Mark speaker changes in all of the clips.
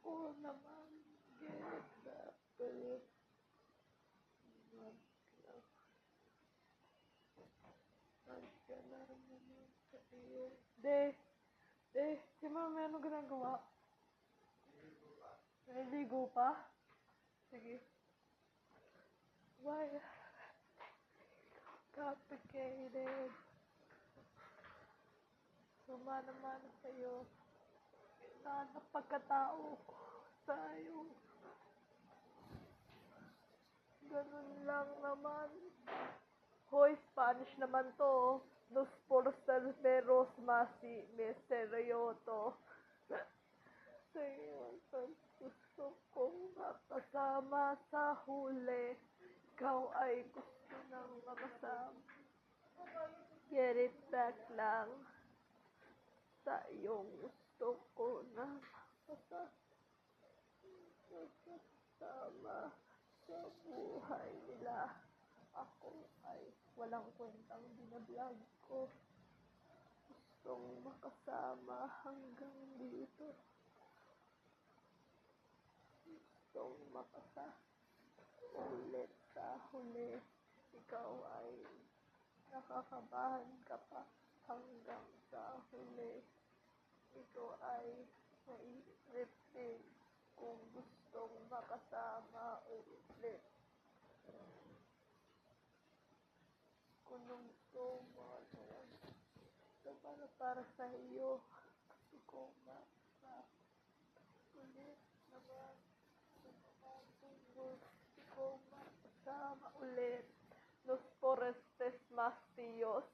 Speaker 1: ko naman get back ulit. Magkala naman sa iyo. Si mami, ano ginagawa? Naligo pa? Sige. Why? Complicated. Sumana-mana sa'yo. Sana pagkatao ko sa'yo. Ganun lang naman. Hoy, Spanish naman to. Los por cerberos masi miserioto. Sa'yo, gusto kong makasama sa huli. Ikaw ay gusto nang makasama. Get it back lang. Sa iyong gusto ko na makasama sa buhay nila. Ako ay walang kwentang binablog ko. Gustong makasama hanggang dito. Gustong makasama ulit sa huli. Ikaw ay nakakabahan ka pa hanggang sa huli. Ikaw ay naisip din kung gustong makasama ulit. Kung gusto mo naman para sa iyo. Gusto ko makasama ulit naman. Gusto ko makasama ulit. Los forestes mastillos.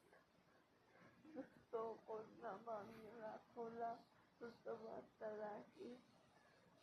Speaker 1: Gusto ko naman Miracula. Gusto mo talaga